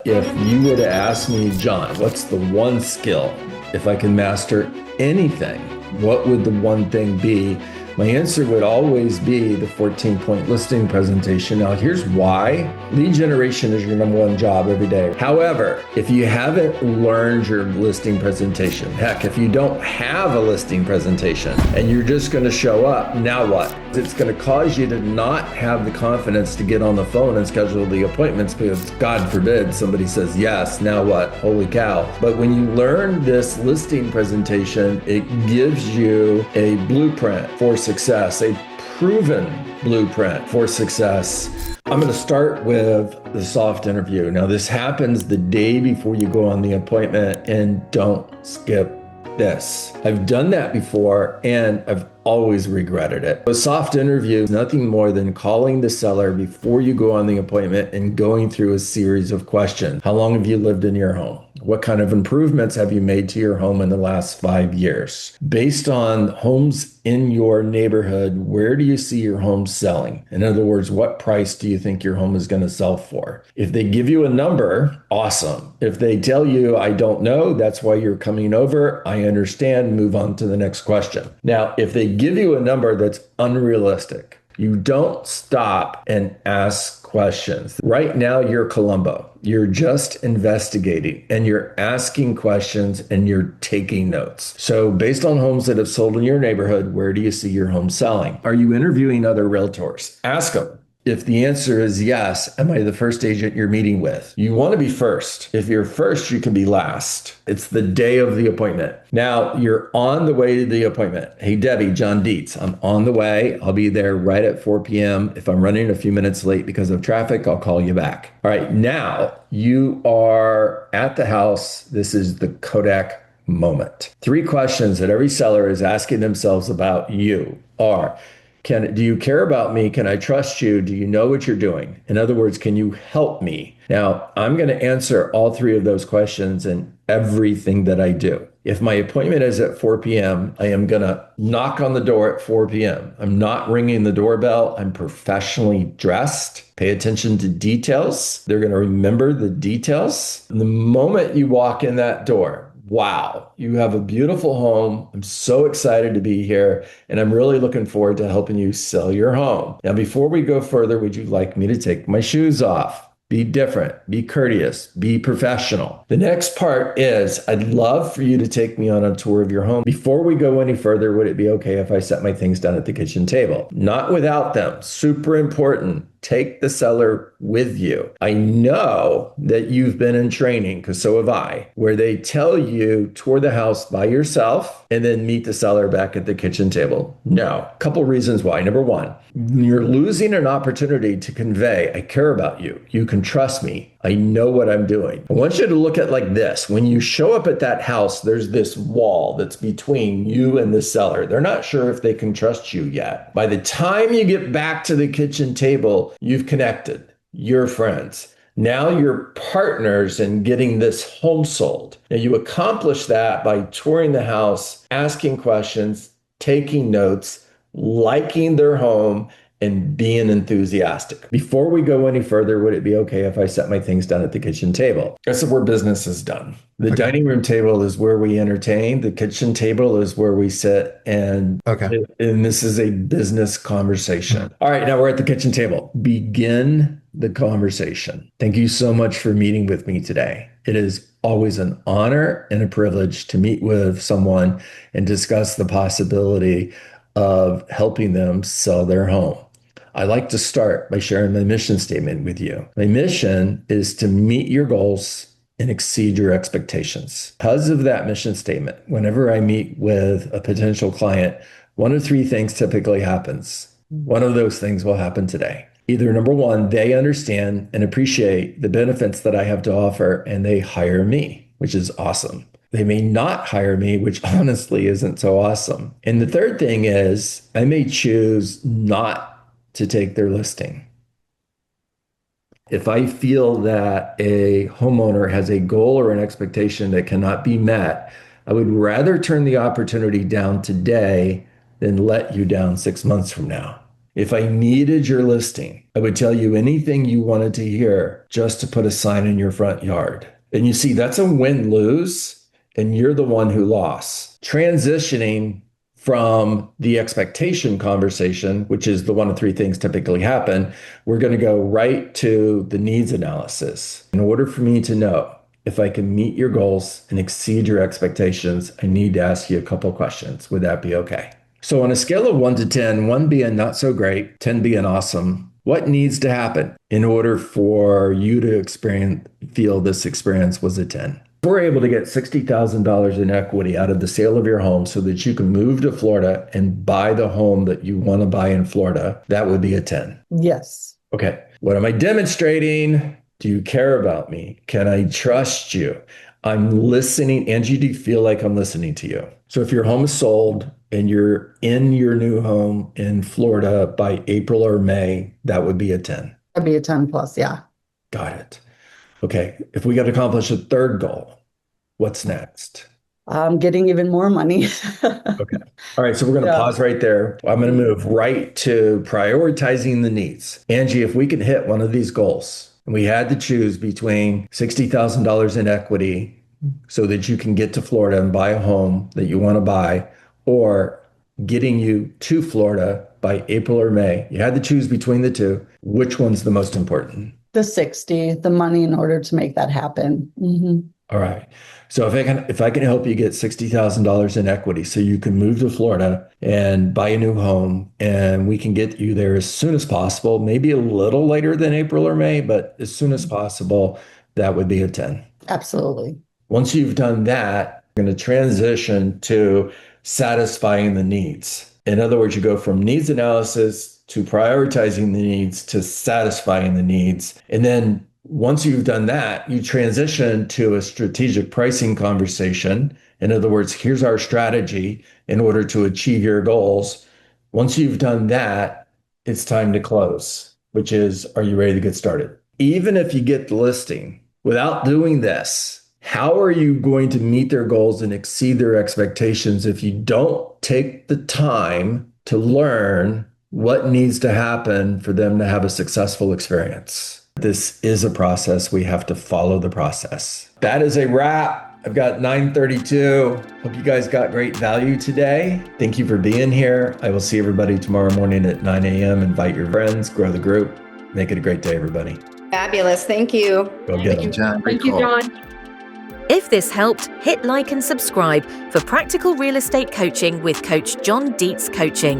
If you were to ask me, John, what's the one skill? If I can master anything, what would the one thing be? My answer would always be the 14-point listing presentation. Now, here's why. Lead generation is your number one job every day. However, if you haven't learned your listing presentation, heck, if you don't have a listing presentation and you're just going to show up, now what? It's going to cause you to not have the confidence to get on the phone and schedule the appointments because, God forbid, somebody says yes, now what? Holy cow. But when you learn this listing presentation, it gives you a blueprint for success, a proven blueprint for success. I'm going to start with the soft interview. Now, this happens the day before you go on the appointment, and don't skip this. I've done that before and I've always regretted it. A soft interview is nothing more than calling the seller before you go on the appointment and going through a series of questions. How long have you lived in your home? What kind of improvements have you made to your home in the last 5 years? Based on homes in your neighborhood, where do you see your home selling? In other words, what price do you think your home is going to sell for? If they give you a number, awesome. If they tell you, I don't know, that's why you're coming over, I understand, move on to the next question. Now, if they give you a number that's unrealistic, you don't stop and ask questions. Right now, you're Columbo. You're just investigating and you're asking questions and you're taking notes. So based on homes that have sold in your neighborhood, where do you see your home selling? Are you interviewing other realtors? Ask them. If the answer is yes, am I the first agent you're meeting with? You want to be first. If you're first, you can be last. It's the day of the appointment. Now you're on the way to the appointment. Hey, Debbie, John Dietz, I'm on the way. I'll be there right at 4 p.m. If I'm running a few minutes late because of traffic, I'll call you back. All right, now you are at the house. This is the Kodak moment. 3 questions that every seller is asking themselves about you are, do you care about me? Can I trust you? Do you know what you're doing? In other words, can you help me? Now, I'm going to answer all 3 of those questions in everything that I do. If my appointment is at 4 p.m., I am going to knock on the door at 4 p.m. I'm not ringing the doorbell. I'm professionally dressed. Pay attention to details. They're going to remember the details. And the moment you walk in that door, wow, you have a beautiful home. I'm so excited to be here, and I'm really looking forward to helping you sell your home. Now, before we go further, would you like me to take my shoes off? Be different, be courteous, be professional. The next part is I'd love for you to take me on a tour of your home. Before we go any further, would it be okay if I set my things down at the kitchen table? Not without them. Super important. Take the seller with you. I know that you've been in training, because so have I, where they tell you tour the house by yourself and then meet the seller back at the kitchen table. No. A couple reasons why. Number one, you're losing an opportunity to convey, I care about you. You can trust me. I know what I'm doing. I want you to look at like this. When you show up at that house, there's this wall that's between you and the seller. They're not sure if they can trust you yet. By the time you get back to the kitchen table, you've connected. You're friends. Now you're partners in getting this home sold. Now you accomplish that by touring the house, asking questions, taking notes, liking their home, and being enthusiastic. Before we go any further, would it be okay if I set my things down at the kitchen table? That's where business is done. The dining room table is where we entertain. The kitchen table is where we sit, and this is a business conversation. All right, now we're at the kitchen table. Begin the conversation. Thank you so much for meeting with me today. It is always an honor and a privilege to meet with someone and discuss the possibility of helping them sell their home. I like to start by sharing my mission statement with you. My mission is to meet your goals and exceed your expectations. Because of that mission statement, whenever I meet with a potential client, 1 of 3 things typically happens. One of those things will happen today. Either number 1, they understand and appreciate the benefits that I have to offer, and they hire me, which is awesome. They may not hire me, which honestly isn't so awesome. And the third thing is I may choose not to take their listing. If I feel that a homeowner has a goal or an expectation that cannot be met, I would rather turn the opportunity down today than let you down 6 months from now. If I needed your listing, I would tell you anything you wanted to hear just to put a sign in your front yard. And you see, that's a win-lose, and you're the one who lost. Transitioning from the expectation conversation, which is the one of three things typically happen, we're going to go right to the needs analysis. In order for me to know if I can meet your goals and exceed your expectations, I need to ask you a couple questions. Would that be okay? So on a scale of 1 to 10, 1 being not so great, 10 being awesome, what needs to happen in order for you to feel this experience was a 10? If we're able to get $60,000 in equity out of the sale of your home so that you can move to Florida and buy the home that you want to buy in Florida, that would be a 10. Yes. Okay. What am I demonstrating? Do you care about me? Can I trust you? I'm listening. Angie, do you feel like I'm listening to you? So if your home is sold and you're in your new home in Florida by April or May, that would be a 10. That'd be a 10 plus. Yeah. Got it. Okay. If we got to accomplish a third goal, what's next? Getting even more money. Okay. All right. So we're going to pause right there. I'm going to move right to prioritizing the needs. Angie, if we can hit one of these goals, and we had to choose between $60,000 in equity so that you can get to Florida and buy a home that you want to buy, or getting you to Florida by April or May, you had to choose between the two. Which one's the most important? The 60, the money in order to make that happen. Mm-hmm. All right. So if I can help you get $60,000 in equity so you can move to Florida and buy a new home, and we can get you there as soon as possible, maybe a little later than April or May, but as soon as possible, that would be a 10. Absolutely. Once you've done that, you're going to transition to satisfying the needs. In other words, you go from needs analysis to prioritizing the needs to satisfying the needs. And then once you've done that, you transition to a strategic pricing conversation. In other words, here's our strategy in order to achieve your goals. Once you've done that, it's time to close, which is, are you ready to get started? Even if you get the listing without doing this, how are you going to meet their goals and exceed their expectations if you don't take the time to learn what needs to happen for them to have a successful experience? This is a process. We have to follow the process. That is a wrap. I've got 9:32. Hope you guys got great value today. Thank you for being here. I will see everybody tomorrow morning at 9 a.m. Invite your friends, grow the group. Make it a great day, everybody. Fabulous. Thank you. Go get them. Thank you, John. Thank you, John. If this helped, hit like and subscribe for practical real estate coaching with Coach John Dietz Coaching.